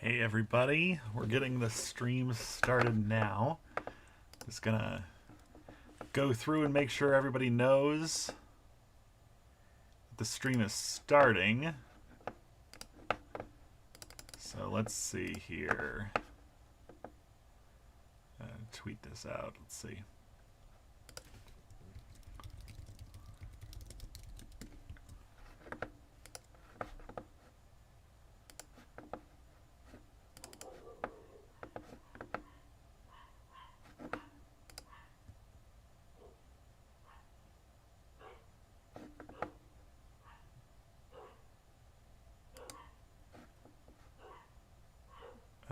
Hey everybody, we're getting the stream started now. Just gonna go through and make sure everybody knows that the stream is starting. So let's see here. Tweet this out, let's see.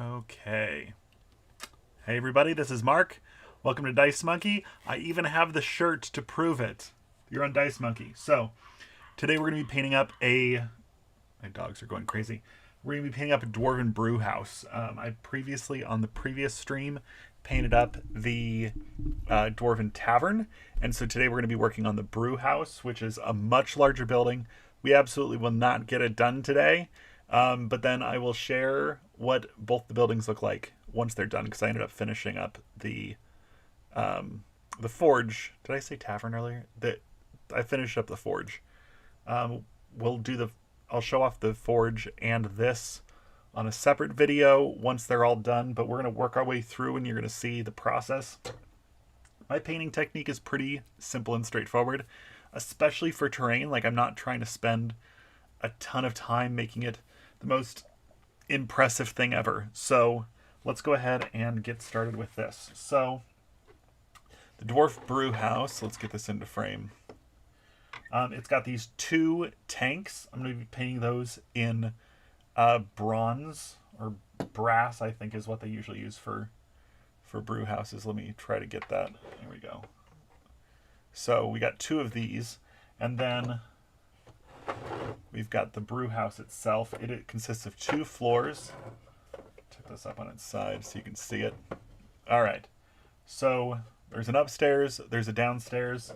Okay. Hey everybody, this is Mark. Welcome to Dice Monkey. I even have the shirt to prove it. You're on Dice Monkey. So, today we're going to be painting up a... My dogs are going crazy. We're going to be painting up a Dwarven Brewhouse. I previously, on the previous stream, painted up the Dwarven Tavern. And so today we're going to be working on the Brewhouse, which is a much larger building. We absolutely will not get it done today. But then I will share what both the buildings look like once they're done, because I ended up finishing up the forge. Did I say tavern earlier? I finished up the forge. I'll show off the forge and this on a separate video once they're all done, but we're going to work our way through and you're going to see the process. My painting technique is pretty simple and straightforward, especially for terrain. Like, I'm not trying to spend a ton of time making it the most impressive thing ever. So let's go ahead and get started with this. So the Dwarf Brewhouse, let's get this into frame. It's got these two tanks. I'm going to be painting those in bronze or brass, I think is what they usually use for brew houses. Let me try to get that. Here we go. So we got two of these, and then we've got the brew house itself. It consists of two floors. Tip this up on its side so you can see it. All right. So there's an upstairs, there's a downstairs,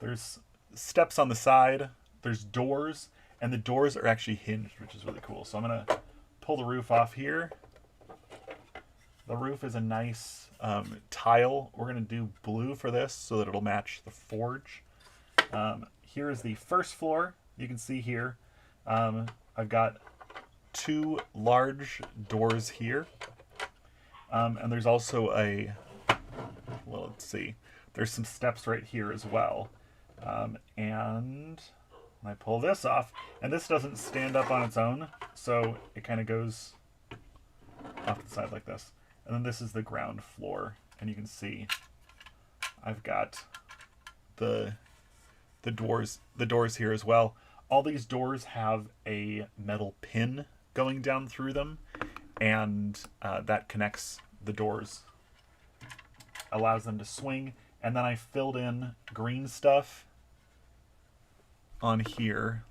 there's steps on the side, there's doors, and the doors are actually hinged, which is really cool. So I'm going to pull the roof off here. The roof is a nice tile. We're going to do blue for this so that it'll match the forge. Here is the first floor. You can see here, I've got two large doors here. And there's also let's see, there's some steps right here as well. And I pull this off, and this doesn't stand up on its own, so it kind of goes off the side like this. And then this is the ground floor, and you can see I've got the doors here as well. All these doors have a metal pin going down through them, and that connects the doors, allows them to swing. And then I filled in green stuff on here.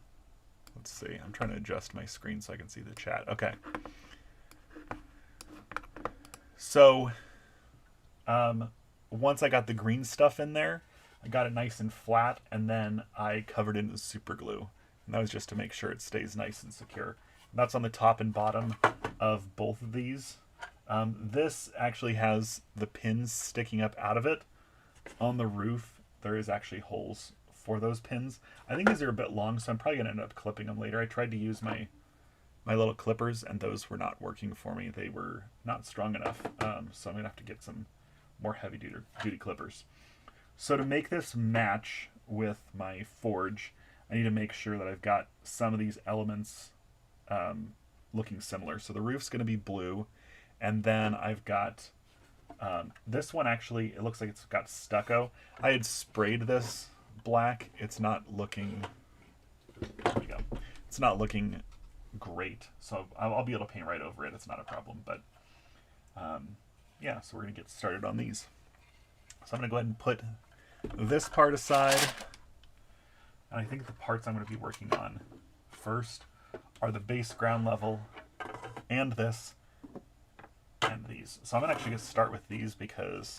Let's see, I'm trying to adjust my screen so I can see the chat. Okay. So once I got the green stuff in there, I got it nice and flat, and then I covered it in super glue. And that was just to make sure it stays nice and secure. And that's on the top and bottom of both of these. This actually has the pins sticking up out of it. On the roof, there is actually holes for those pins. I think these are a bit long, so I'm probably going to end up clipping them later. I tried to use my little clippers, and those were not working for me. They were not strong enough, so I'm going to have to get some more heavy-duty clippers. So to make this match with my forge, I need to make sure that I've got some of these elements looking similar. So the roof's going to be blue, and then I've got this one. Actually, it looks like it's got stucco. I had sprayed this black. It's not looking, there we go. It's not looking great, so I'll be able to paint right over it. It's not a problem, but yeah, so we're going to get started on these. So I'm going to go ahead and put this part aside. And I think the parts I'm going to be working on first are the base ground level and this and these. So I'm actually going to start with these because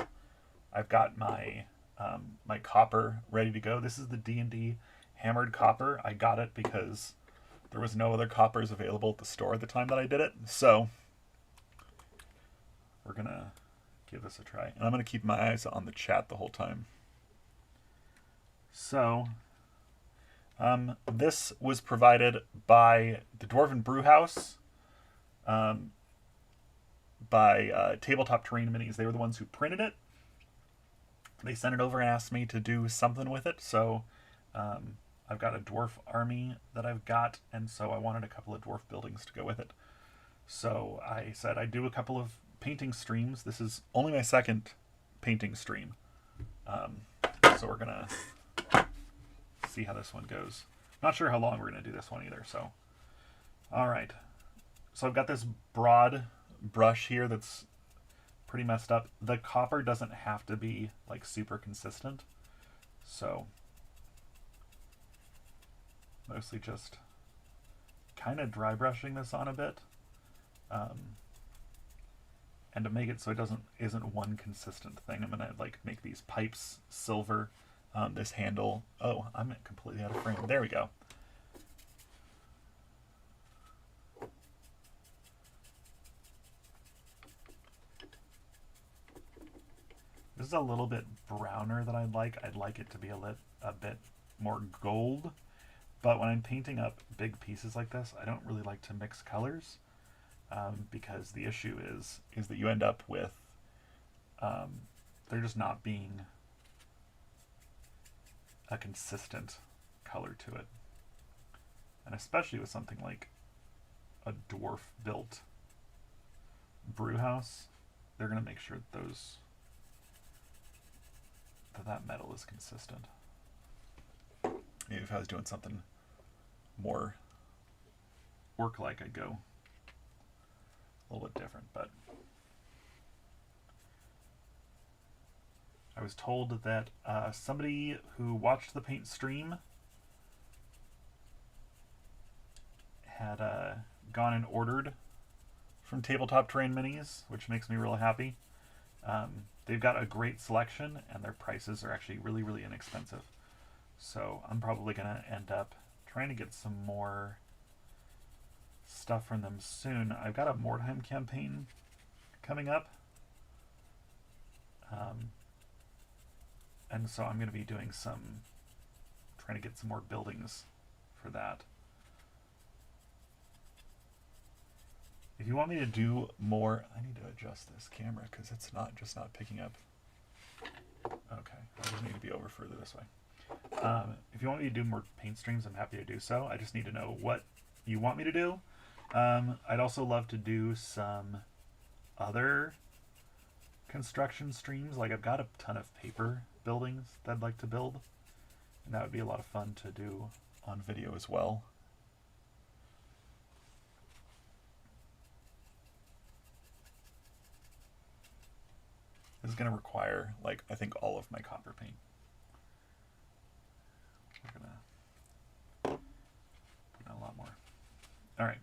I've got my my copper ready to go. This is the D&D hammered copper. I got it because there was no other coppers available at the store at the time that I did it. So we're gonna give this a try. And I'm gonna keep my eyes on the chat the whole time. So, this was provided by the Dwarven Brewhouse, by TabletopTerrainMinis. They were the ones who printed it. They sent it over and asked me to do something with it, so I've got a dwarf army that I've got, and so I wanted a couple of dwarf buildings to go with it. So I said I'd do a couple of painting streams. This is only my second painting stream. So we're going to see how this one goes. Not sure how long we're going to do this one either, so. All right. So I've got this broad brush here that's pretty messed up. The copper doesn't have to be like super consistent. So mostly just kind of dry brushing this on a bit. And to make it so it isn't one consistent thing, I'm gonna like make these pipes silver. This handle, oh, I'm completely out of frame. There we go. This is a little bit browner than I'd like. I'd like it to be a bit more gold. But when I'm painting up big pieces like this, I don't really like to mix colors. Because the issue is that you end up with there just not being a consistent color to it. And especially with something like a dwarf built brew house, they're going to make sure that that metal is consistent. Maybe if I was doing something more work-like, I'd go a little bit different, but I was told that somebody who watched the paint stream had gone and ordered from TabletopTerrainMinis, which makes me real happy. They've got a great selection, and their prices are actually really, really inexpensive. So I'm probably going to end up trying to get some more stuff from them soon. I've got a Mordheim campaign coming up. And so I'm going to be doing trying to get some more buildings for that. If you want me to do more, I need to adjust this camera because it's not picking up. Okay, I just need to be over further this way. If you want me to do more paint streams, I'm happy to do so. I just need to know what you want me to do. I'd also love to do some other construction streams. Like I've got a ton of paper buildings that I'd like to build, and that would be a lot of fun to do on video as well. This is going to require, like, I think all of my copper paint. We're going to put in a lot more. All right.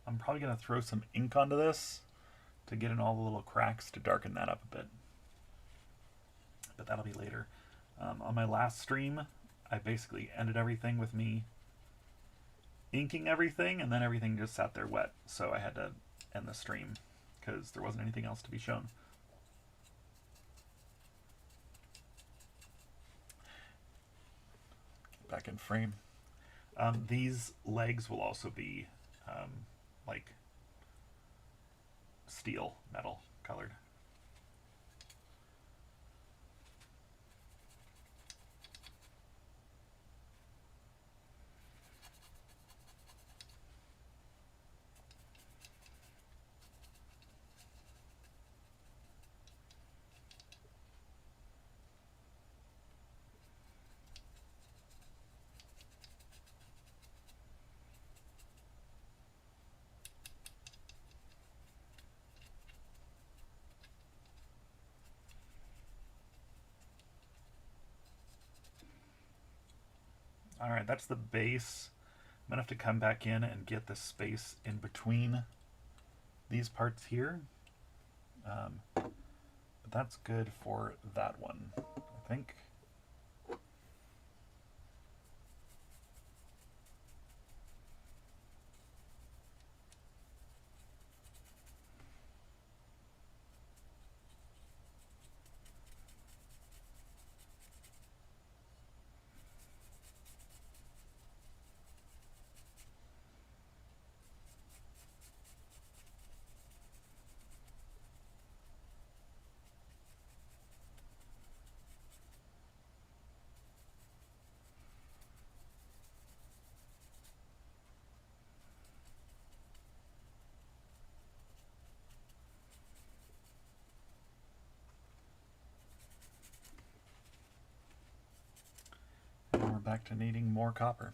I'm probably going to throw some ink onto this to get in all the little cracks to darken that up a bit. But that'll be later. On my last stream, I basically ended everything with me inking everything, and then everything just sat there wet. So I had to end the stream because there wasn't anything else to be shown. Get back in frame. These legs will also be like steel metal colored. All right, that's the base. I'm gonna have to come back in and get the space in between these parts here. But that's good for that one, I think. And we're back to needing more copper.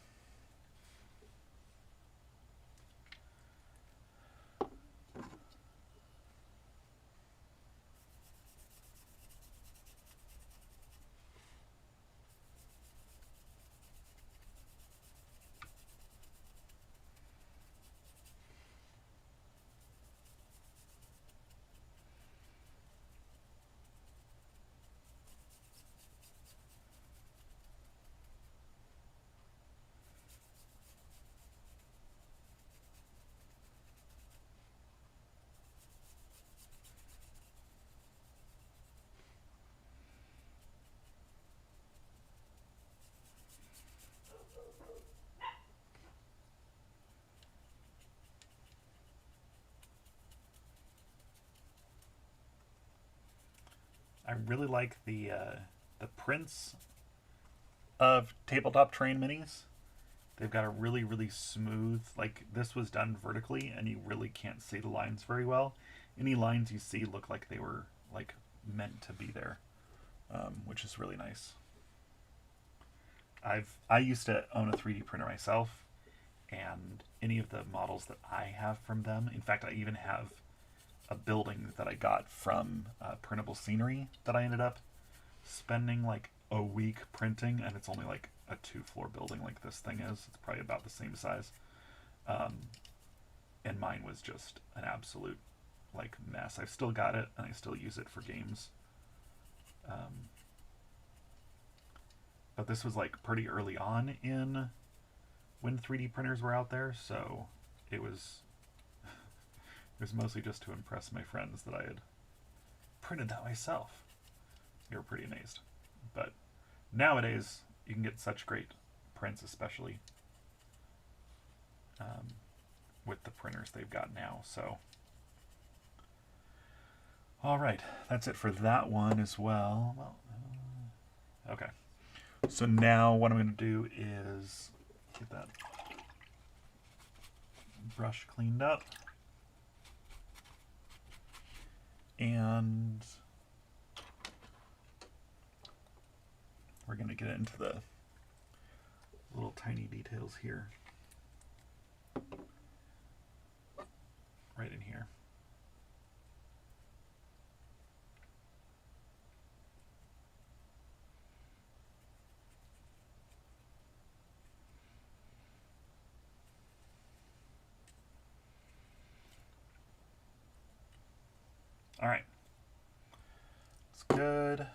I really like the prints of TabletopTerrainMinis. They've got a really, really smooth, like this was done vertically and you really can't see the lines very well. Any lines you see look like they were like meant to be there, which is really nice. I used to own a 3D printer myself, and any of the models that I have from them, in fact, I even have a building that I got from Printable Scenery that I ended up spending like a week printing, and it's only like a 2-floor building like this thing is. It's probably about the same size. And mine was just an absolute like mess. I've still got it, and I still use it for games. But this was like pretty early on in when 3D printers were out there, so it was mostly just to impress my friends that I had printed that myself. They were pretty amazed. But nowadays, you can get such great prints, especially with the printers they've got now. So, all right, that's it for that one as well. Well, okay. So now what I'm going to do is get that brush cleaned up. And we're going to get into the little tiny details here. Right in here. All right. It's good.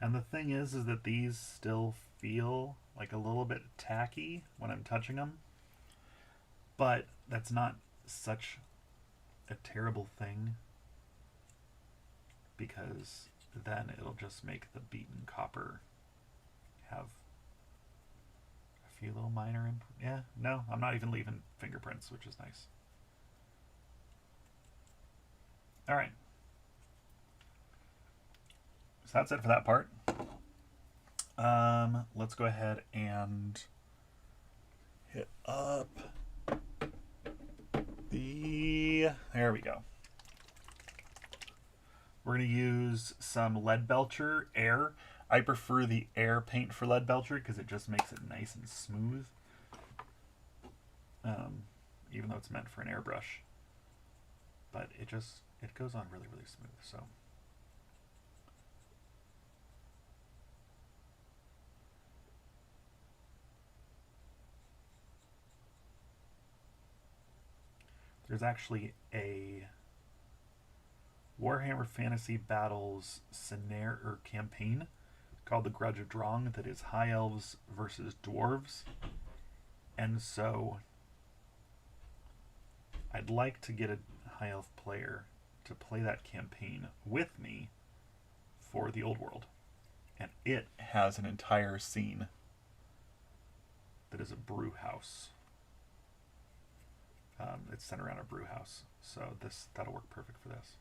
And the thing is that these still feel like a little bit tacky when I'm touching them. But that's not such a terrible thing, because then it'll just make the beaten copper have a few little minor yeah, no, I'm not even leaving fingerprints, which is nice. All right. So that's it for that part. Let's go ahead and hit up there we go. We're going to use some Leadbelcher Air. I prefer the Air paint for Leadbelcher because it just makes it nice and smooth. Even though it's meant for an airbrush. But it goes on really, really smooth. So there's actually a Warhammer Fantasy Battles scenario or campaign called The Grudge of Drong that is high elves versus dwarves. And so I'd like to get a high elf player to play that campaign with me for the old world. And it has an entire scene that is a brew house. It's centered around a brew house. So that'll work perfect for this.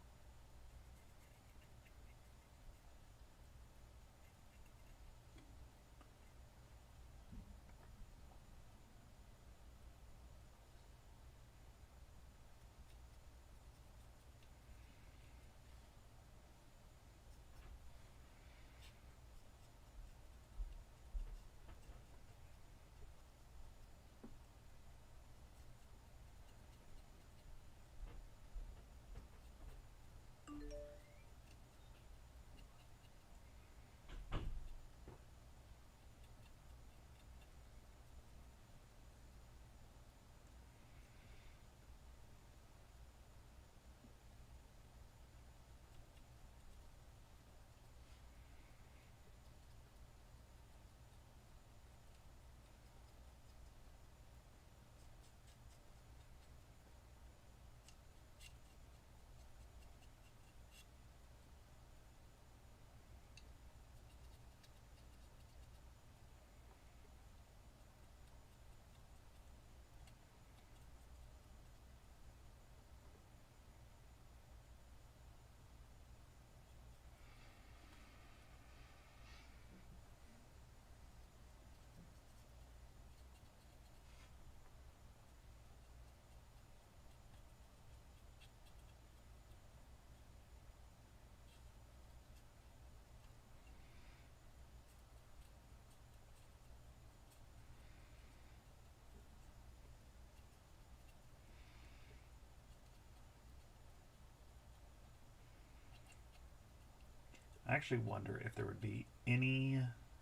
I actually wonder if there would be any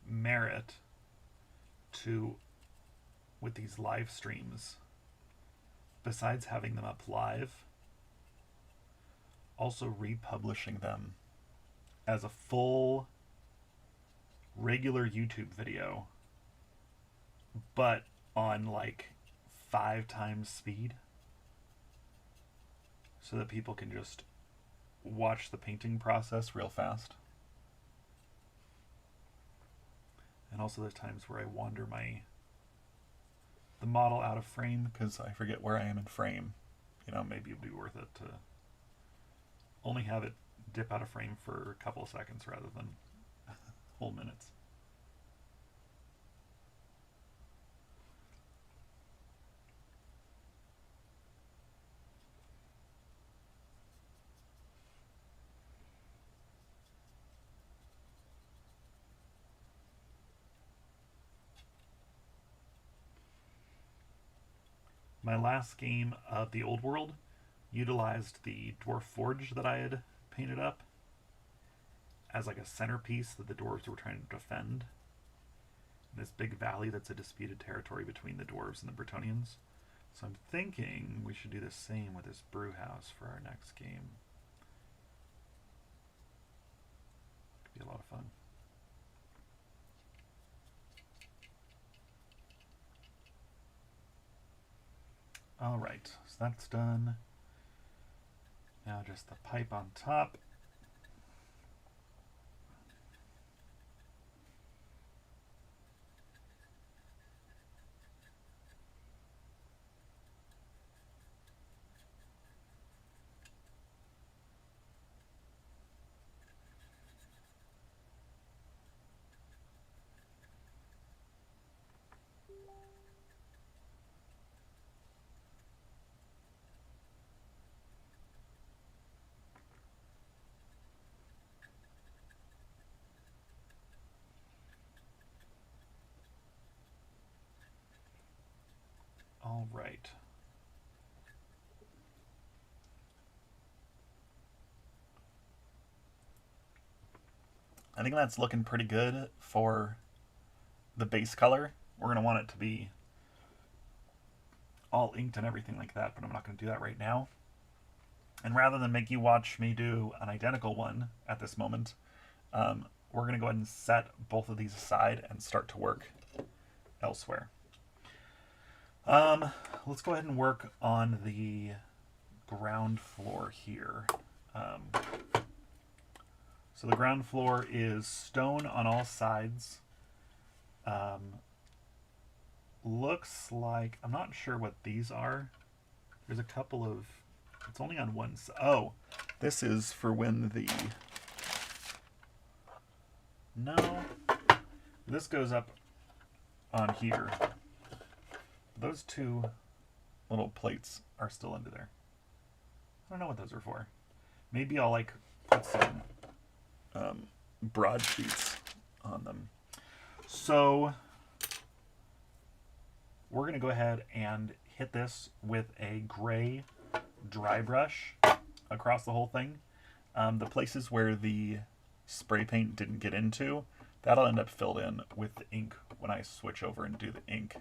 merit to, with these live streams, besides having them up live, also republishing them as a full regular YouTube video, but on like 5 times speed, so that people can just watch the painting process real fast. And also there's times where I wander the model out of frame because I forget where I am in frame. You know, maybe it'd be worth it to only have it dip out of frame for a couple of seconds rather than whole minutes. My last game of the old world utilized the dwarf forge that I had painted up as like a centerpiece that the dwarves were trying to defend. This big valley that's a disputed territory between the dwarves and the Bretonnians. So I'm thinking we should do the same with this brew house for our next game. Could be a lot of fun. Alright, so that's done. Now just the pipe on top. All right. I think that's looking pretty good for the base color. We're going to want it to be all inked and everything like that, but I'm not going to do that right now. And rather than make you watch me do an identical one at this moment, we're going to go ahead and set both of these aside and start to work elsewhere. Let's go ahead and work on the ground floor here. So the ground floor is stone on all sides. Looks like, I'm not sure what these are. There's a couple of, it's only on one side. Oh, this is for when the, no, this goes up on here. Those two little plates are still under there. I don't know what those are for. Maybe I'll like put some broadsheets on them. So we're going to go ahead and hit this with a gray dry brush across the whole thing. The places where the spray paint didn't get into, that'll end up filled in with the ink when I switch over and do the ink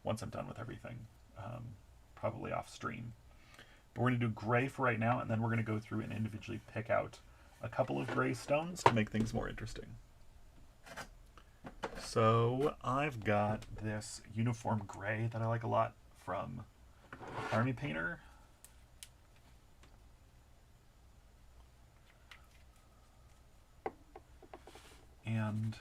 once I'm done with everything, probably off stream. But we're going to do gray for right now, and then we're going to go through and individually pick out a couple of gray stones to make things more interesting. So I've got this uniform gray that I like a lot from Army Painter. And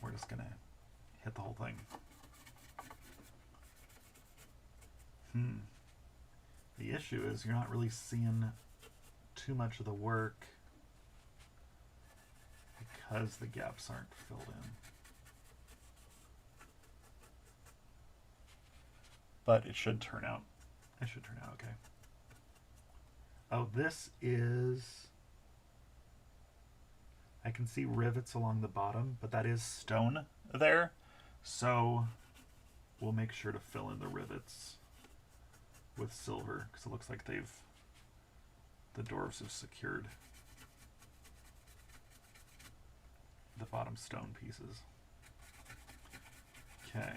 we're just going to hit the whole thing. The issue is you're not really seeing too much of the work because the gaps aren't filled in. But it should turn out. It should turn out okay. Oh, this is, I can see rivets along the bottom, but that is stone there. So we'll make sure to fill in the rivets with silver, because it looks like the dwarves have secured the bottom stone pieces. Okay.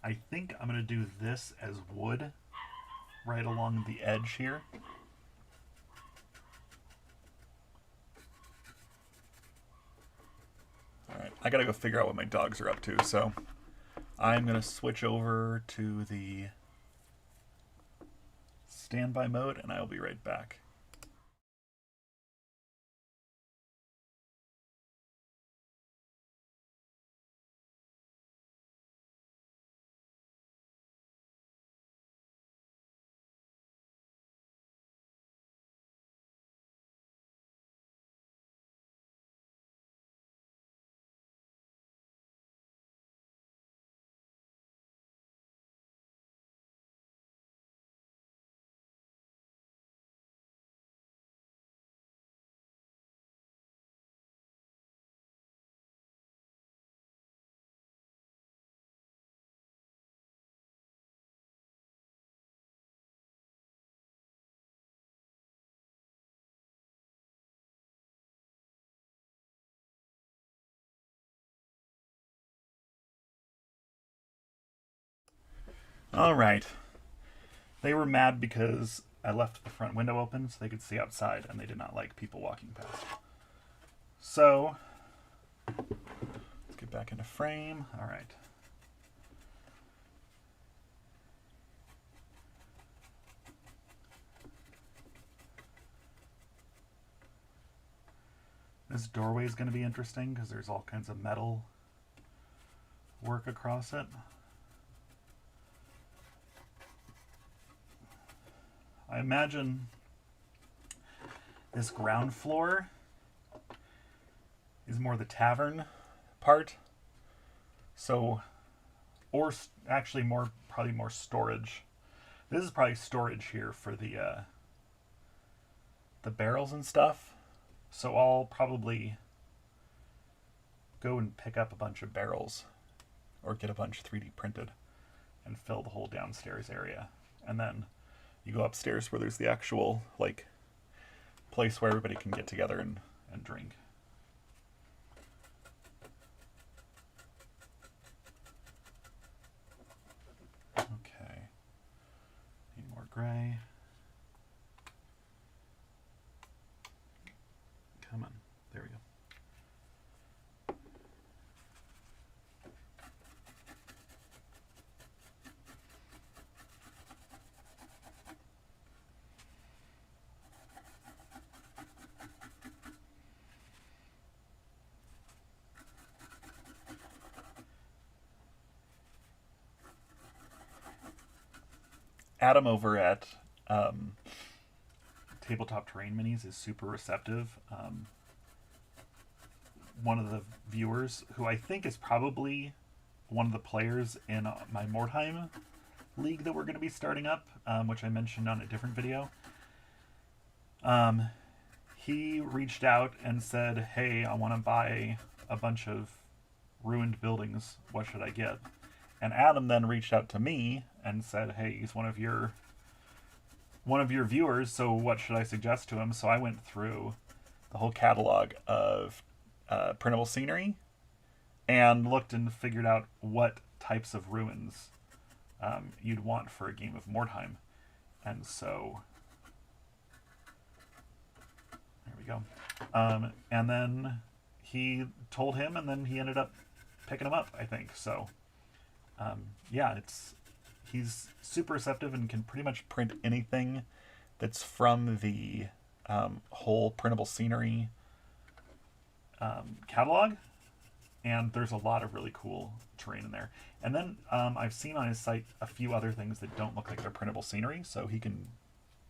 I think I'm going to do this as wood right along the edge here. Alright, I gotta go figure out what my dogs are up to, so I'm going to switch over to the standby mode and I'll be right back. Alright. They were mad because I left the front window open so they could see outside, and they did not like people walking past. So, let's get back into frame. Alright. This doorway is going to be interesting because there's all kinds of metal work across it. I imagine this ground floor is more the tavern part. So, or actually probably more storage. This is probably storage here for the barrels and stuff. So I'll probably go and pick up a bunch of barrels or get a bunch 3D printed and fill the whole downstairs area. And then you go upstairs where there's the actual like place where everybody can get together and drink. Okay. Need more gray. Come on. There we go. Adam over at TabletopTerrainMinis is super receptive. One of the viewers, who I think is probably one of the players in my Mordheim league that we're going to be starting up, which I mentioned on a different video, he reached out and said, hey, I want to buy a bunch of ruined buildings. What should I get? And Adam then reached out to me and said, hey, he's one of your viewers, so what should I suggest to him? So I went through the whole catalog of Printable Scenery and looked and figured out what types of ruins you'd want for a game of Mordheim. And so there we go. And then he told him, and then he ended up picking them up, I think. So yeah, he's super receptive and can pretty much print anything that's from the whole Printable Scenery catalog, and there's a lot of really cool terrain in there. And then I've seen on his site a few other things that don't look like they're Printable Scenery, so he can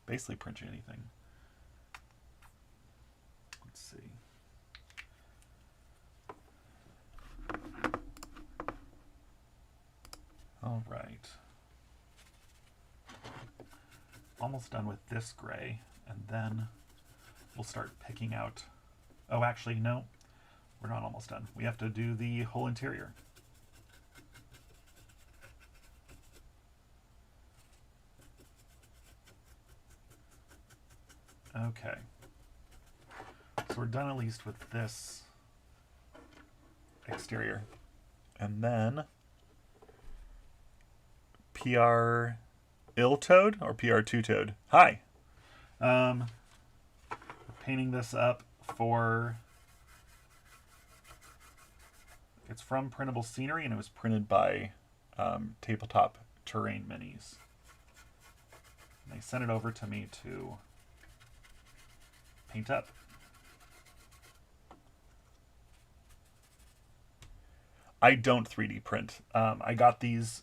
basically print you anything. Let's see. All right. Almost done with this gray, and then we'll start picking out... Oh, actually, no. We're not almost done. We have to do the whole interior. Okay. So we're done at least with this exterior. And then PR Ill-Toad or PR Two-Toad. Hi. Painting this up for... It's from Printable Scenery, and it was printed by TabletopTerrainMinis. And they sent it over to me to paint up. I don't 3D print. I got these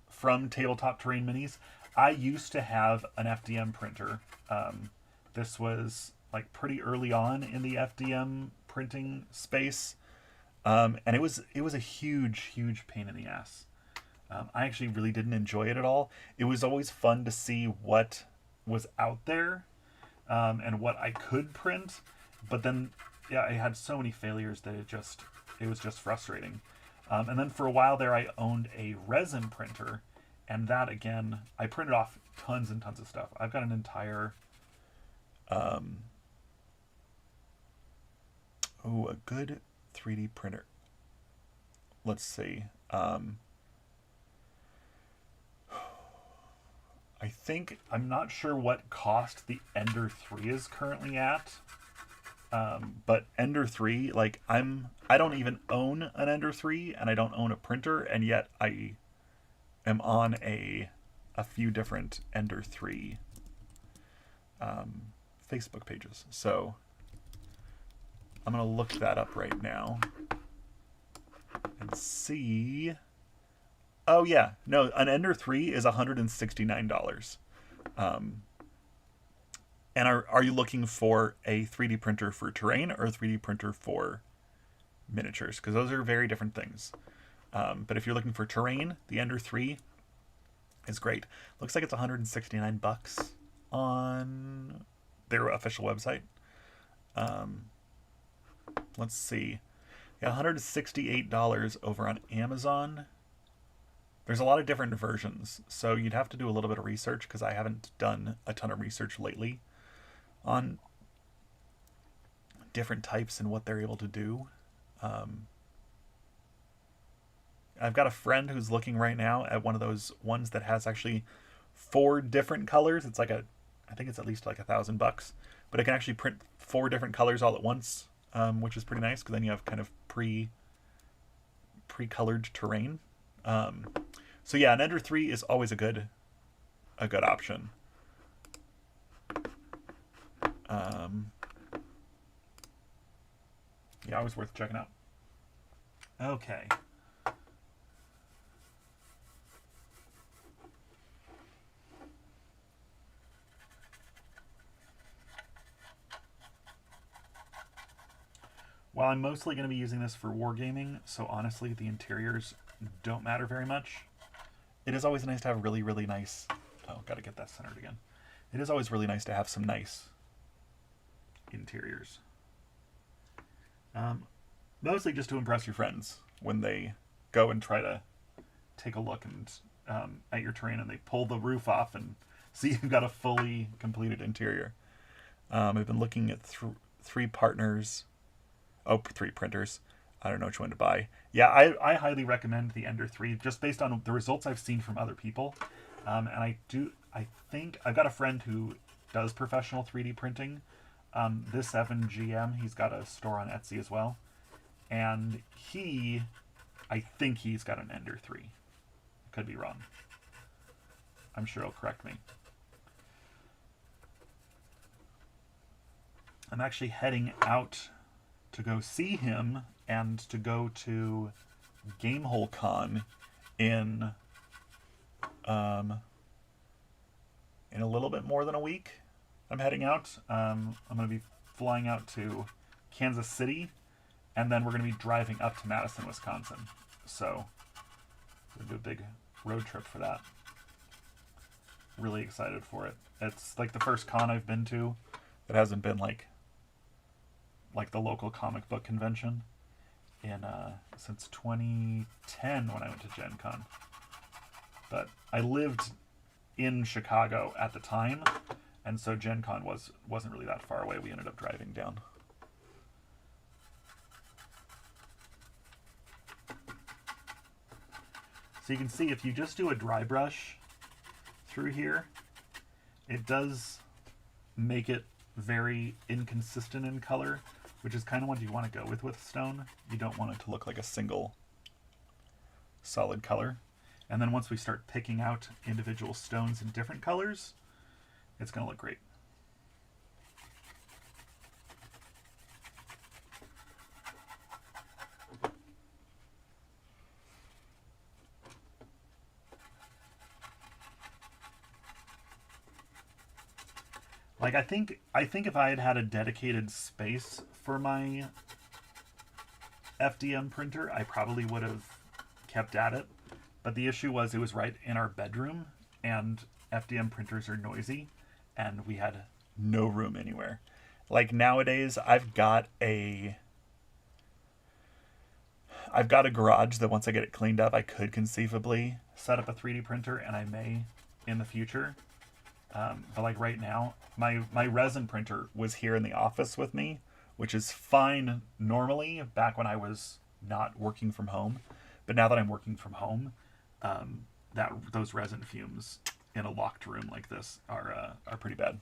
from TabletopTerrainMinis. I used to have an FDM printer. This was like pretty early on in the FDM printing space. And it was a huge pain in the ass. I actually really didn't enjoy it at all. It was always fun to see what was out there and what I could print, but then yeah, I had so many failures that it was just frustrating. And then for a while there, I owned a resin printer, and that again, I printed off tons and tons of stuff. I've got an entire a good 3D printer. Let's see. I think, I'm not sure what cost the Ender 3 is currently at. But Ender 3, like I don't even own an Ender 3, and I don't own a printer, and yet I am on a few different Ender 3 Facebook pages. So I'm going to look that up right now and see. Oh yeah, no, an Ender 3 is $169. And are you looking for a 3D printer for terrain or a 3D printer for miniatures, because those are very different things. But if you're looking for terrain, the Ender 3 is great. Looks like it's 169 bucks on their official website. Let's see. Yeah, $168 over on Amazon. There's a lot of different versions, so you'd have to do a little bit of research, because I haven't done a ton of research lately on different types and what they're able to do. I've got a friend who's looking right now at one of those ones that has actually 4 different colors. It's like I think it's at least like $1,000, but it can actually print 4 different colors all at once, which is pretty nice, because then you have kind of pre-colored terrain. So yeah, an Ender 3 is always a good option. Yeah, always worth checking out. Okay. Well, I'm mostly going to be using this for wargaming, so honestly, the interiors don't matter very much. It is always nice to have really, really nice... Oh, gotta get that centered again. It is always really nice to have some nice interiors. Mostly just to impress your friends when they go and try to take a look and at your terrain, and they pull the roof off and see you've got a fully completed interior. I've been looking at 3 partners... Oh, 3 printers. I don't know which one to buy. Yeah, I highly recommend the Ender 3, just based on the results I've seen from other people. And I think I've got a friend who does professional 3D printing. This Evan GM, he's got a store on Etsy as well. And I think he's got an Ender 3. Could be wrong. I'm sure he'll correct me. I'm actually heading out to go see him and to go to Gamehole Con in a little bit more than a week. I'm heading out. I'm going to be flying out to Kansas City, and then we're going to be driving up to Madison, Wisconsin. So we'll do a big road trip for that. Really excited for it. It's like the first con I've been to that hasn't been like the local comic book convention since 2010 when I went to Gen Con. But I lived in Chicago at the time, and so Gen Con wasn't really that far away. We ended up driving down. So you can see if you just do a dry brush through here, it does make it very inconsistent in color, which is kind of what you want to go with stone. You don't want it to look like a single solid color. And then once we start picking out individual stones in different colors, it's going to look great. Like, I think if I had had a dedicated space for my FDM printer, I probably would have kept at it. But the issue was it was right in our bedroom, and FDM printers are noisy, and we had no room anywhere. Like nowadays, I've got a garage that once I get it cleaned up, I could conceivably set up a 3D printer, and I may in the future. But like right now, my resin printer was here in the office with me, which is fine normally back when I was not working from home. But now that I'm working from home, those resin fumes in a locked room like this are pretty bad.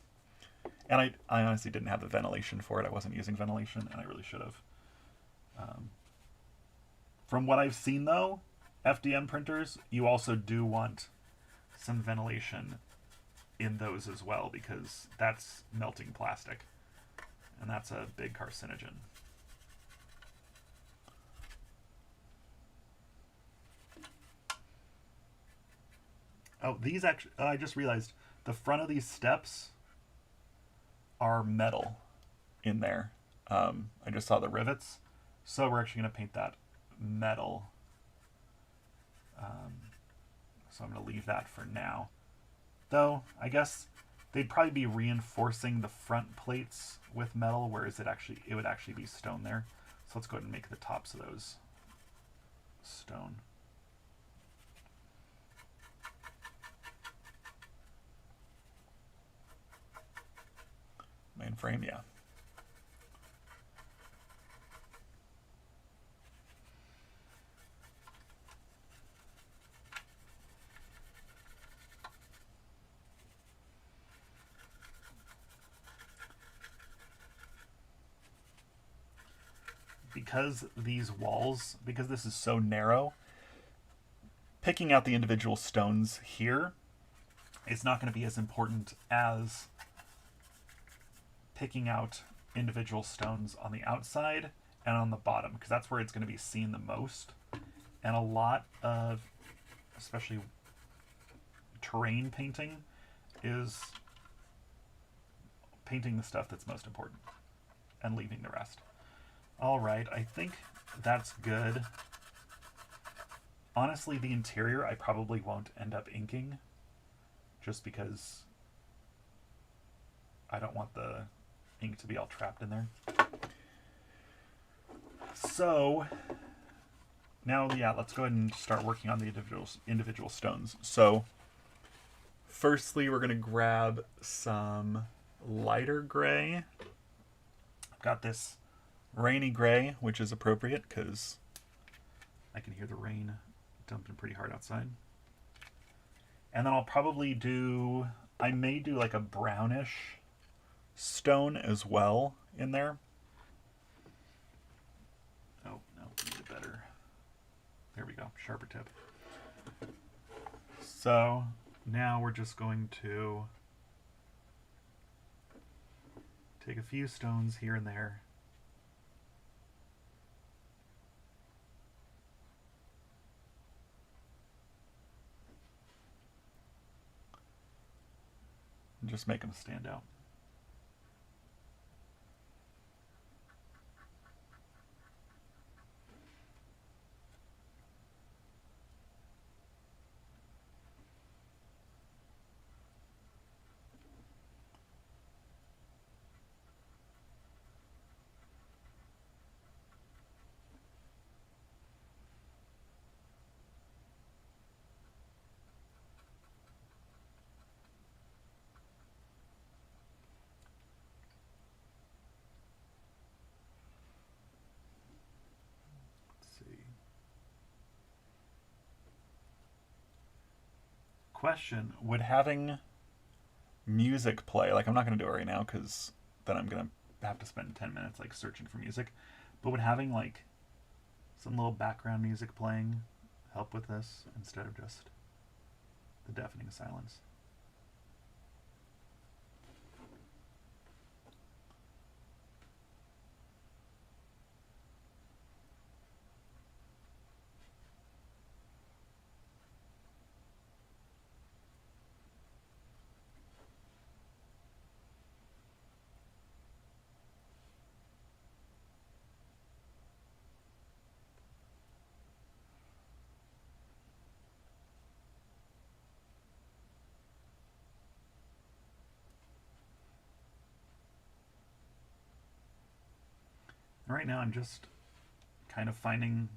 And I honestly didn't have the ventilation for it. I wasn't using ventilation, and I really should have. From what I've seen, though, FDM printers, you also do want some ventilation in those as well, because that's melting plastic, and that's a big carcinogen. Oh, these actually, I just realized the front of these steps are metal in there. I just saw the rivets, So we're actually going to paint that metal. So I'm going to leave that for now. Though, I guess they'd probably be reinforcing the front plates with metal, whereas it would actually be stone there. So let's go ahead and make the tops of those stone. Mainframe, yeah. Because these walls, because this is so narrow, picking out the individual stones here is not going to be as important as picking out individual stones on the outside and on the bottom, because that's where it's going to be seen the most. And a lot of, especially terrain painting, is painting the stuff that's most important and leaving the rest. All right, I think that's good. Honestly, the interior I probably won't end up inking, just because I don't want the ink to be all trapped in there. So now, yeah, let's go ahead and start working on the individual stones. So firstly, we're going to grab some lighter gray. I've got this rainy gray, which is appropriate because I can hear the rain dumping pretty hard outside. And then I'll probably do, I may do like a brownish stone as well in there. Oh, no, we need a better, there we go, sharper tip. So now we're just going to take a few stones here and there. And just make them stand out. Question, would having music play, like I'm not going to do it right now because then I'm going to have to spend 10 minutes like searching for music, but would having like some little background music playing help with this instead of just the deafening silence? Right now I'm just kind of finding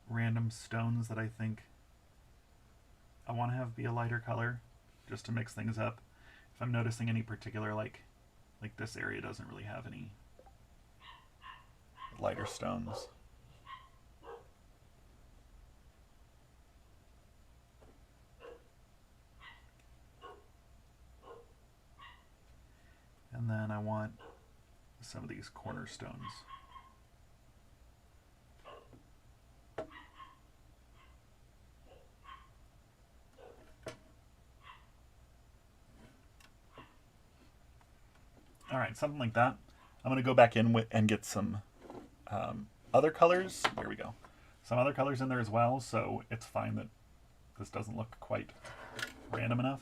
random stones that I think I want to have be a lighter color just to mix things up. If I'm noticing any particular, like this area doesn't really have any lighter stones. And then I want some of these cornerstones. All right, something like that. I'm going to go back in and get some other colors. There we go. Some other colors in there as well, so it's fine that this doesn't look quite random enough.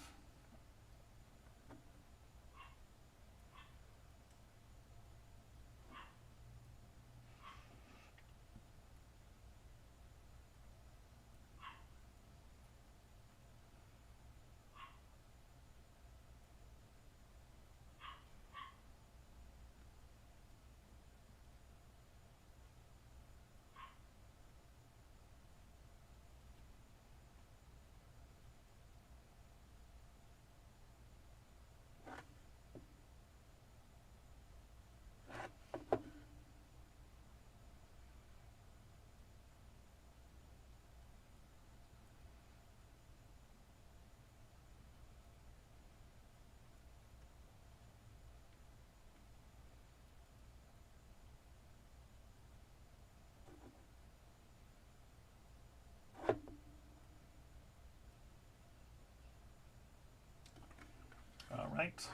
right.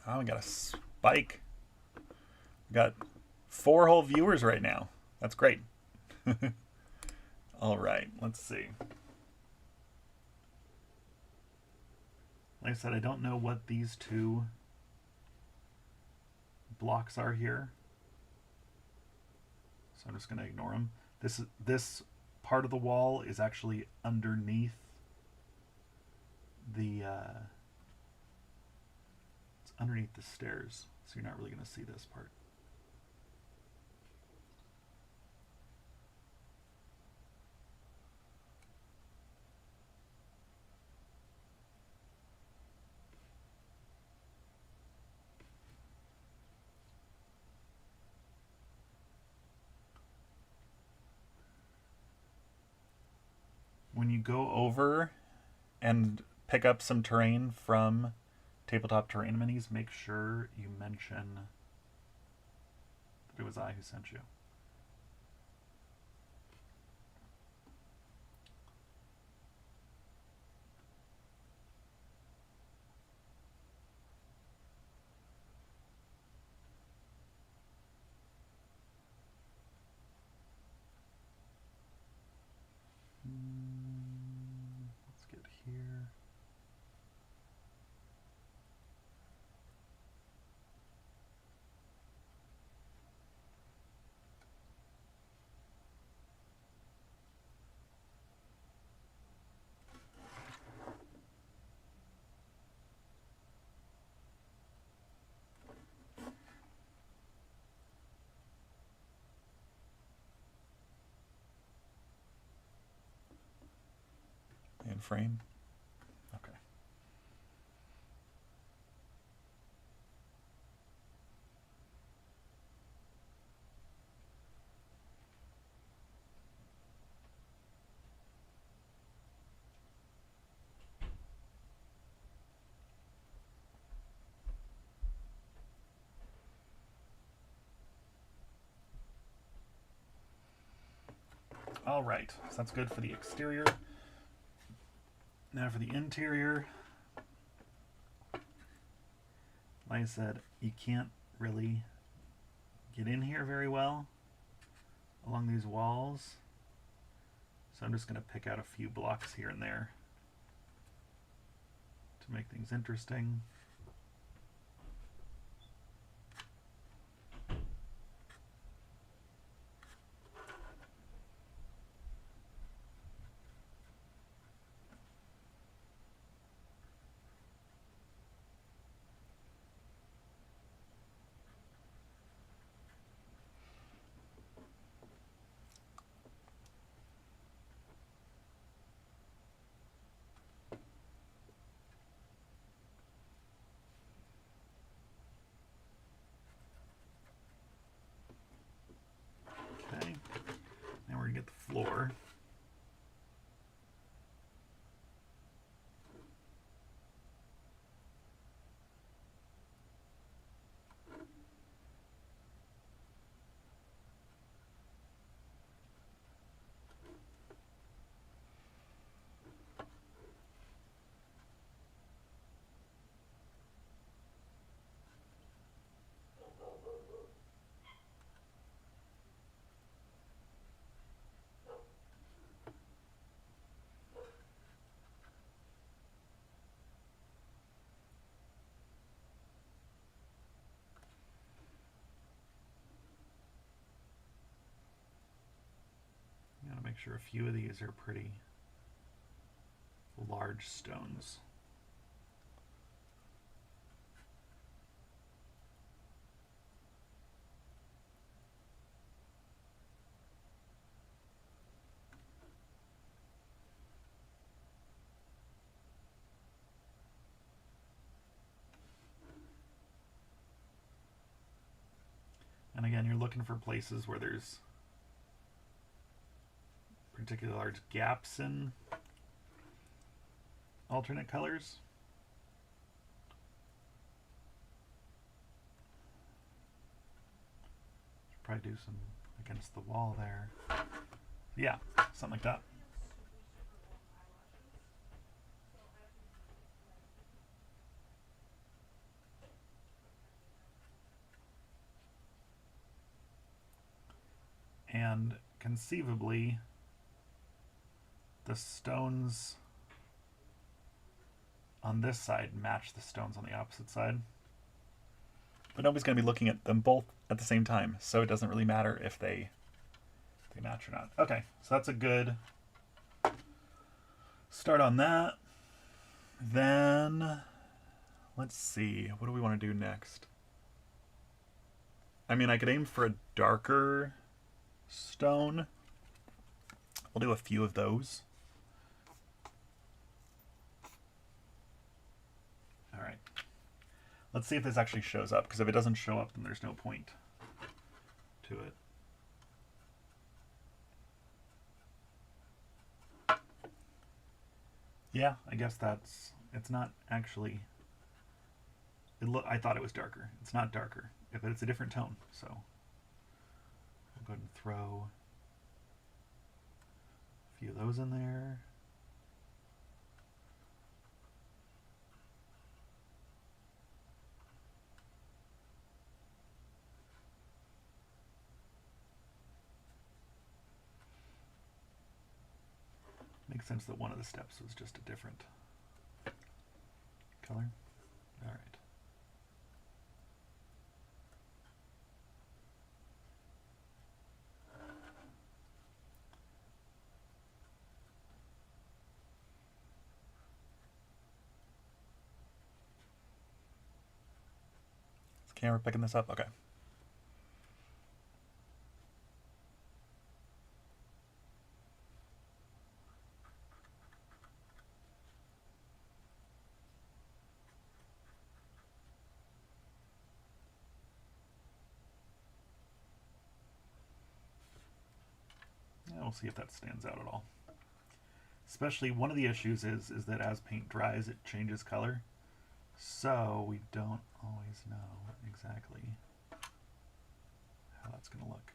Oh, we got a spike. We got 4 whole viewers right now. That's great. All right, let's see. Like I said, I don't know what these 2 blocks are here, so I'm just going to ignore them. This part of the wall is actually underneath the it's underneath the stairs, so you're not really going to see this part. When you go over and pick up some terrain from Tabletop Terrain Minis, make sure you mention that it was I who sent you. Let's get here. In frame. Okay. All right, so that's good for the exterior. Now for the interior, like I said, you can't really get in here very well along these walls, so I'm just going to pick out a few blocks here and there to make things interesting. Okay, now we're going to get the floor. You gotta make sure a few of these are pretty large stones. And again, you're looking for places where there's particularly large gaps in alternate colors. Should probably do some against the wall there. Yeah, something like that. and conceivably the stones on this side match the stones on the opposite side. But nobody's going to be looking at them both at the same time, so it doesn't really matter if they match or not. Okay, so that's a good start on that. Then, let's see, what do we want to do next? I mean, I could aim for a darker stone. We'll do a few of those. All right. Let's see if this actually shows up, because if it doesn't show up, then there's no point to it. Yeah, I guess it's not actually, I thought it was darker. It's not darker, but it's a different tone, so we'll go ahead and throw a few of those in there. Makes sense that one of the steps was just a different color. All right. Is the camera picking this up? Okay. We'll see if that stands out at all. Especially one of the issues is that as paint dries, it changes color. So we don't always know exactly how that's going to look.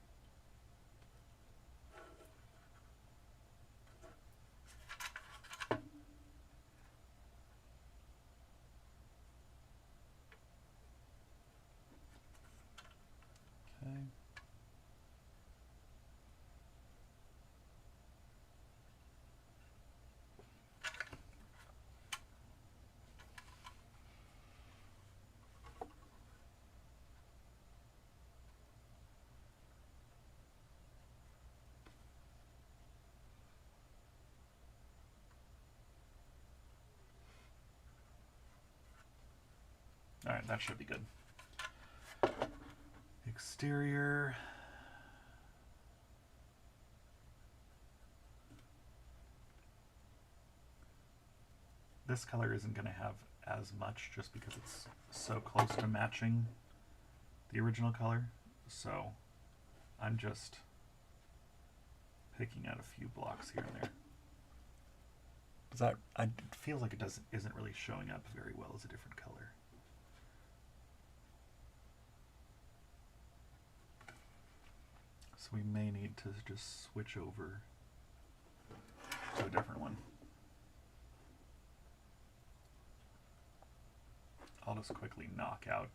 Okay. All right, that should be good. Exterior. This color isn't going to have as much just because it's so close to matching the original color. So I'm just picking out a few blocks here and there. It feels like it isn't really showing up very well as a different color. So we may need to just switch over to a different one. I'll just quickly knock out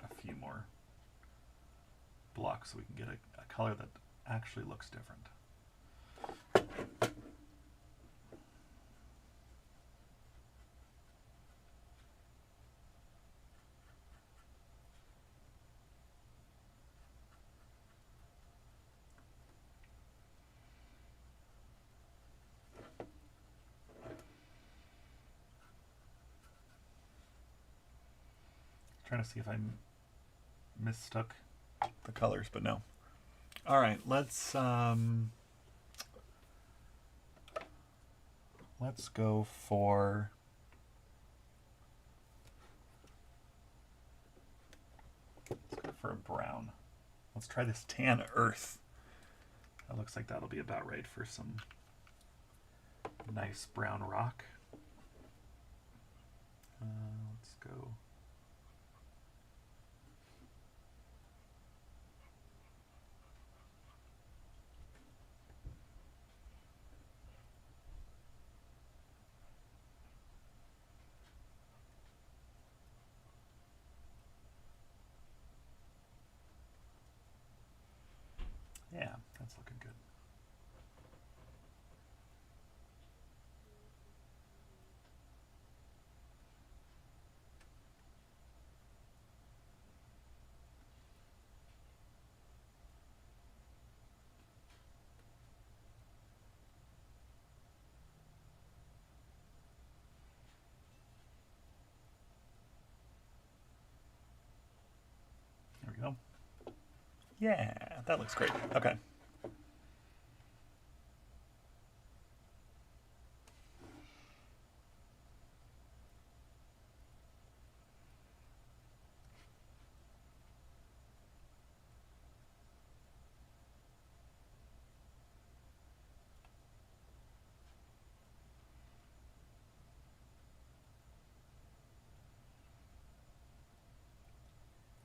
a few more blocks so we can get a color that actually looks different. Trying to see if I mistook the colors, but no. All right, let's go for a brown. Let's try this tan earth. That looks like that'll be about right for some nice brown rock. Let's go. Yeah. That's looking good. There we go. Yeah, that looks great. Okay.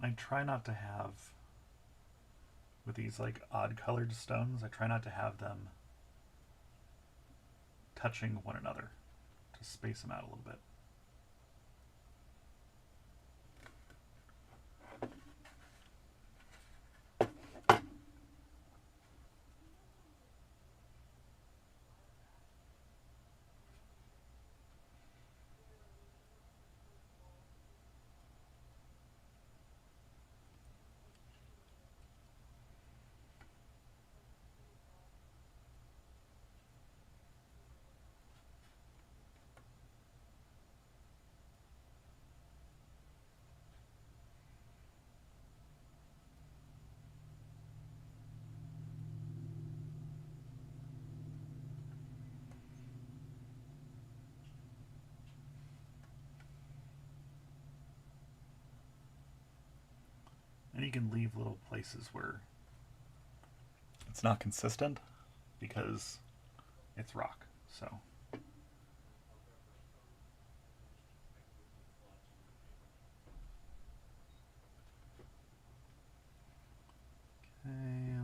I try not to have, with these like odd colored stones, I try not to have them touching one another to space them out a little bit. And you can leave little places where it's not consistent because it's rock. So okay,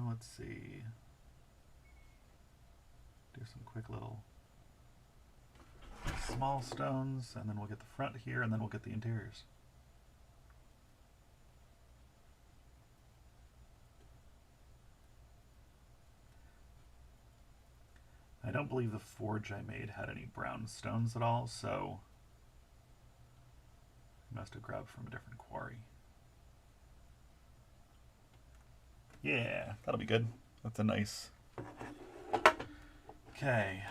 let's see. Do some quick little small stones, and then we'll get the front here, and then we'll get the interiors. I don't believe the forge I made had any brown stones at all, so I must have grabbed from a different quarry. Yeah, that'll be good. That's a nice... Okay.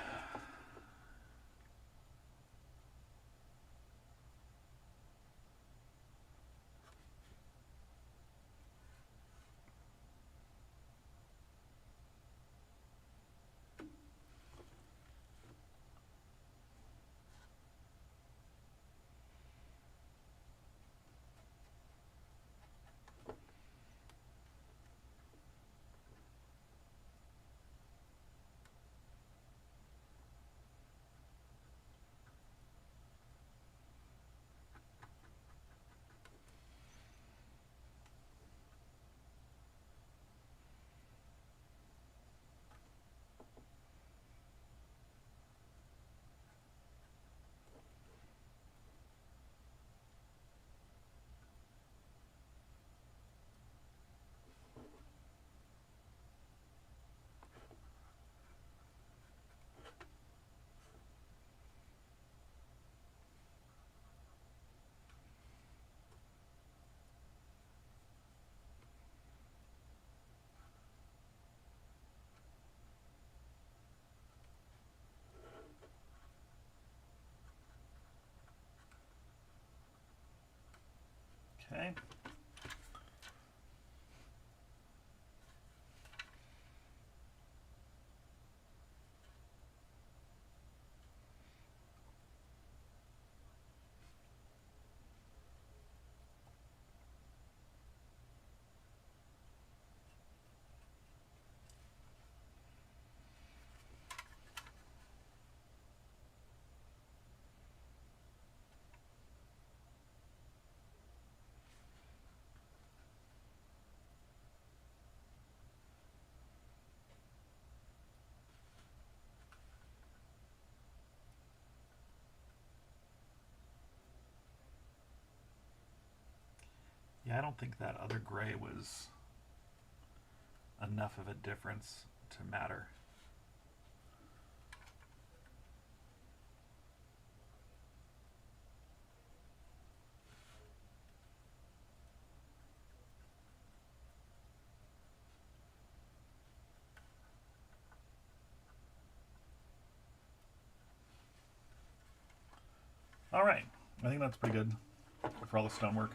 Okay. Yeah, I don't think that other gray was enough of a difference to matter. All right, I think that's pretty good for all the stonework.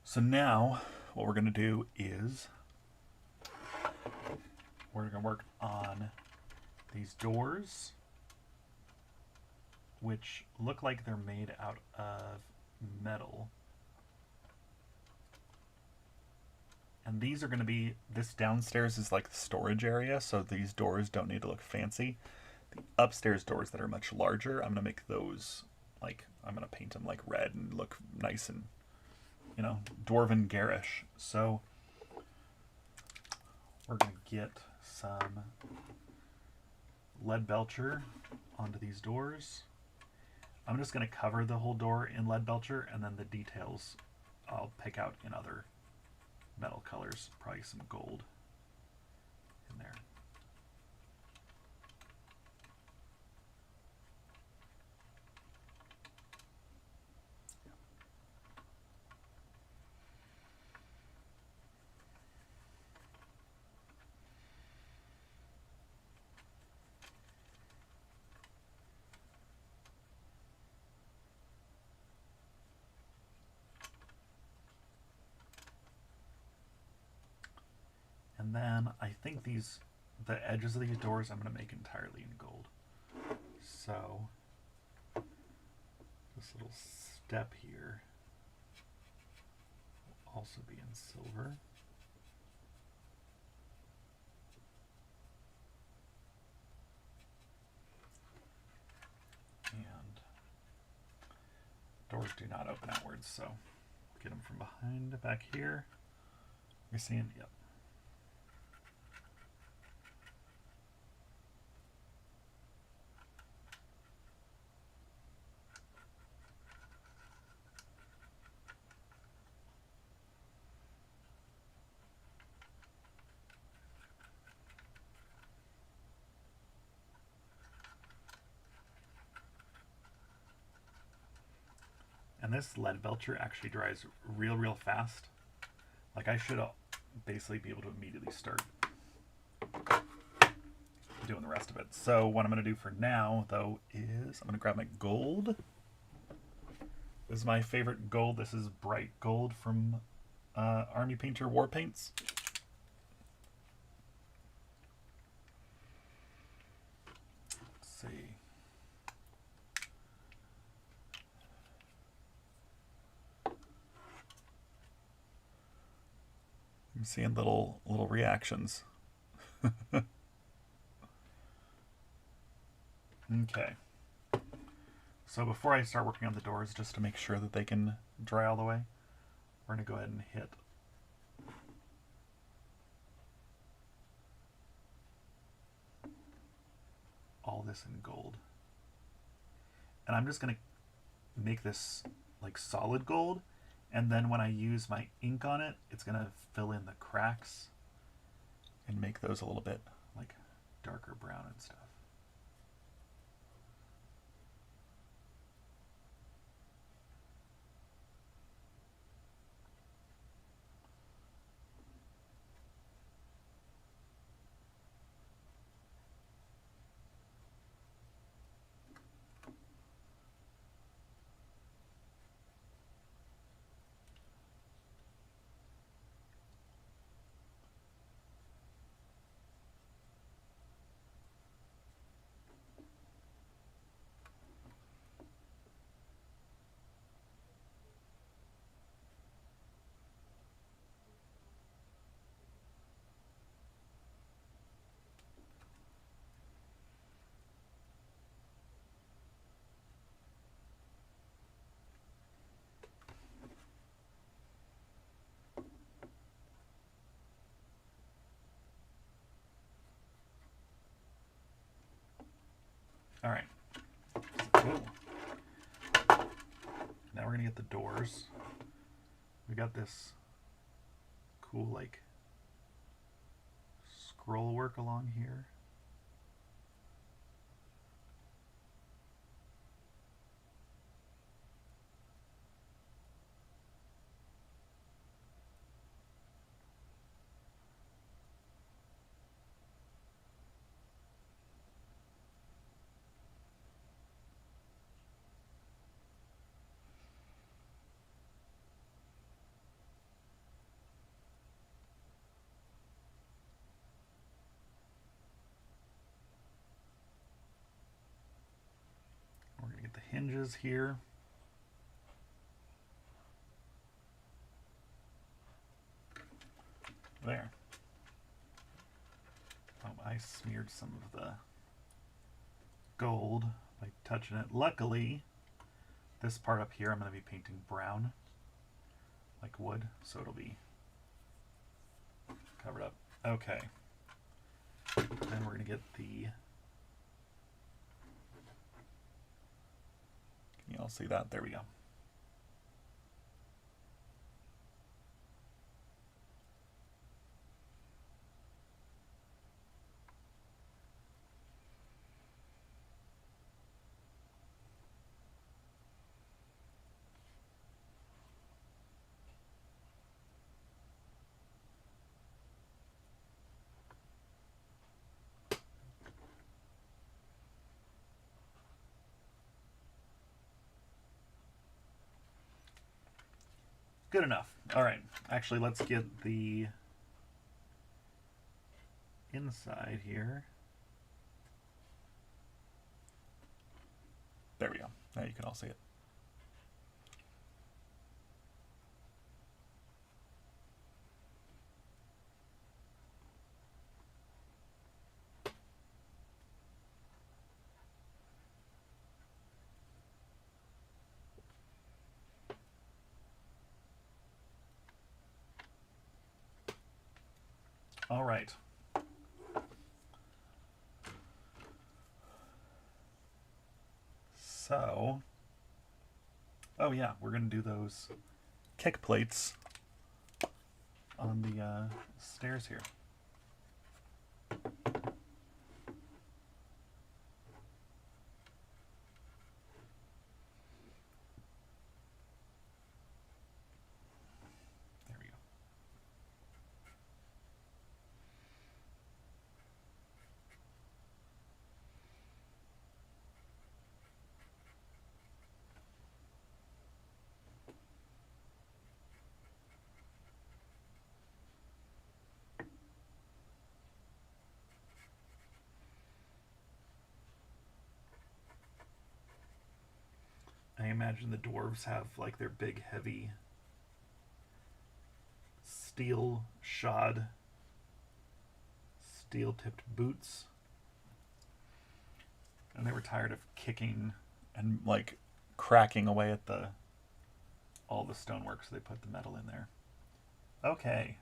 So now what we're going to do is we're going to work on these doors, which look like they're made out of metal. And these are going to be, this downstairs is like the storage area, so these doors don't need to look fancy. The upstairs doors that are much larger, I'm going to make those like, I'm going to paint them like red and look nice and, you know, dwarven garish. So we're going to get some lead belcher onto these doors. I'm just going to cover the whole door in lead belcher, and then the details I'll pick out in other metal colors, probably some gold in there. And then I think the edges of these doors I'm going to make entirely in gold. So this little step here will also be in silver. And doors do not open outwards, so get them from behind back here. You're seeing, yep. And this lead belcher actually dries real fast. Like I should basically be able to immediately start doing the rest of it. So what I'm going to do for now, though, is I'm going to grab my gold. This is my favorite gold. This is bright gold from Army Painter War Paints. Let's see. I'm seeing little reactions. Okay. So before I start working on the doors, just to make sure that they can dry all the way, we're going to go ahead and hit all this in gold. And I'm just going to make this like solid gold, and then when I use my ink on it, it's going to fill in the cracks and make those a little bit like darker brown and stuff. All right. Cool. Now we're gonna get the doors. We got this cool like scroll work along here. We're going to get the hinges here. There. Oh, I smeared some of the gold by touching it. Luckily, this part up here I'm going to be painting brown, like wood, so it'll be covered up. Okay. Then we're going to get the... Can you all see that? There we go. Good enough. All right. Actually, let's get the inside here. There we go. Now you can all see it. All right. So, oh yeah, we're going to do those kick plates on the stairs here. There we go. I imagine the dwarves have like their big, heavy steel shod, steel tipped boots. And they were tired of kicking and like cracking away at all the stonework, so they put the metal in there. Okay.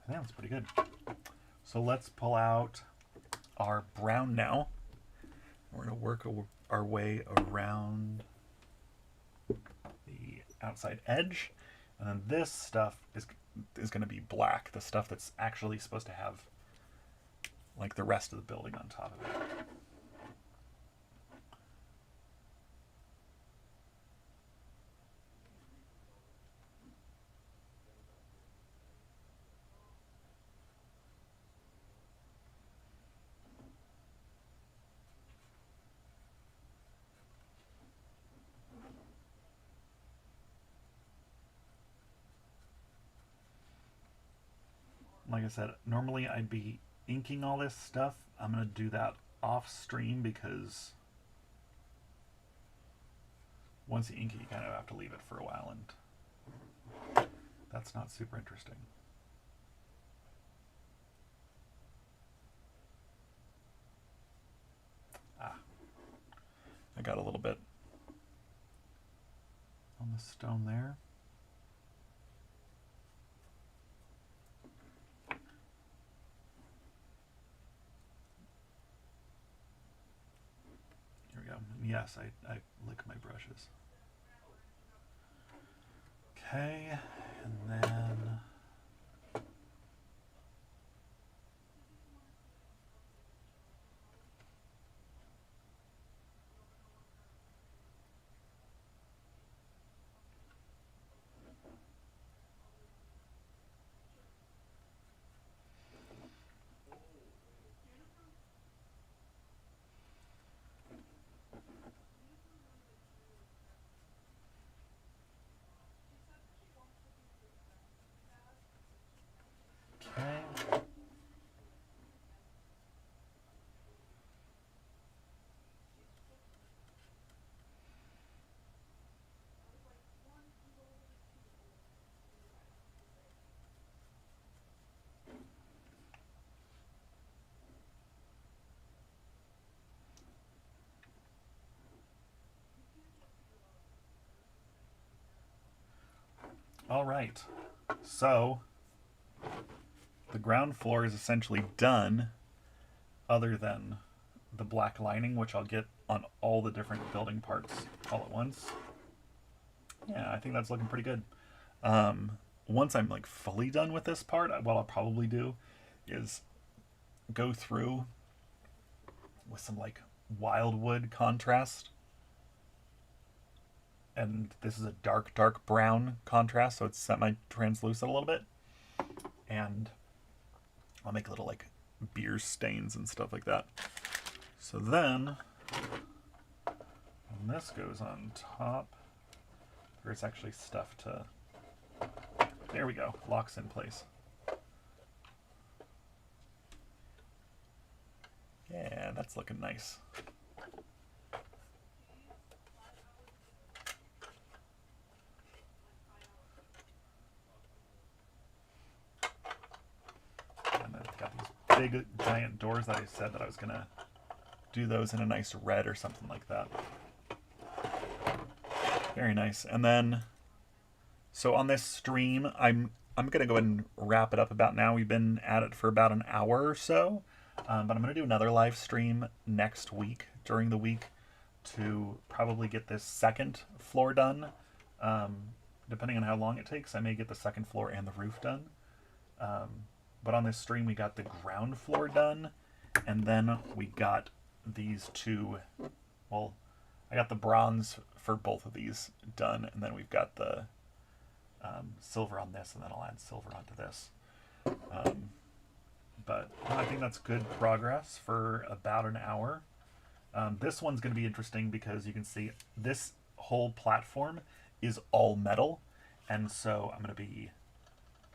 I think that's pretty good. So let's pull out our brown now. We're going to work our way around the outside edge. And then this stuff is going to be black, the stuff that's actually supposed to have like the rest of the building on top of it. Like I said, normally I'd be inking all this stuff. I'm going to do that off stream because once you ink it, you kind of have to leave it for a while, and that's not super interesting. I got a little bit on the stone there. Here we go. And yes, I lick my brushes. Okay, and then All right. So the ground floor is essentially done, other than the black lining, which I'll get on all the different building parts all at once. Yeah, I think that's looking pretty good. Once I'm like fully done with this part, what I'll probably do is go through with some like wildwood contrast. And this is a dark, dark brown contrast, so it's semi-translucent a little bit. And I'll make little like beer stains and stuff like that. So then, when this goes on top, there's actually stuff to, there we go, locks in place. Yeah, that's looking nice. And I've got these big giant doors that I said that I was gonna do those in a nice red or something like that. Very nice. And then, so on this stream, I'm gonna go ahead and wrap it up about now. We've been at it for about an hour or so, but I'm gonna do another live stream next week during the week to probably get this second floor done. Depending on how long it takes, I may get the second floor and the roof done. But on this stream, we got the ground floor done, and then we got these two, well, I got the bronze for both of these done, and then we've got the silver on this, and then I'll add silver onto this. But I think that's good progress for about an hour. This one's going to be interesting because you can see this whole platform is all metal, and so I'm going to be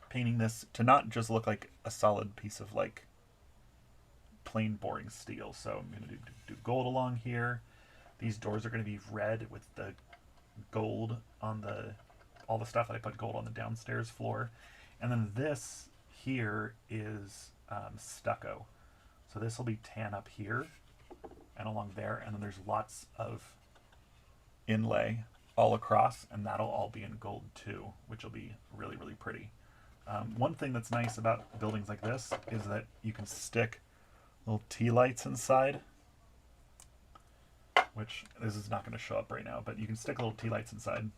painting this to not just look like a solid piece of like plain boring steel. So I'm going to do gold along here. These doors are going to be red with the gold on all the stuff that I put gold on the downstairs floor. And then this here is stucco. So this will be tan up here and along there. And then there's lots of inlay all across, and that'll all be in gold too, which will be really, really pretty. One thing that's nice about buildings like this is that you can stick little tea lights inside, which this is not going to show up right now, but you can stick little tea lights inside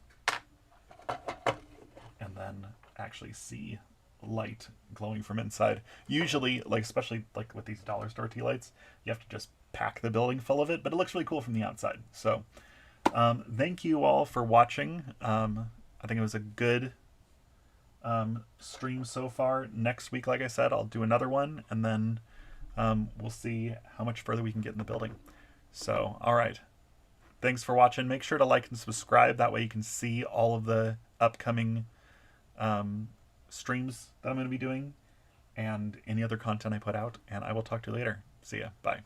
and then actually see light glowing from inside. Usually, like especially like with these dollar store tea lights, you have to just pack the building full of it, but it looks really cool from the outside. So thank you all for watching. I think it was a good stream so far. Next week, like I said, I'll do another one, and then we'll see how much further we can get in the building. So, all right. Thanks for watching. Make sure to like and subscribe. That way you can see all of the upcoming streams that I'm going to be doing and any other content I put out. And I will talk to you later. See ya. Bye.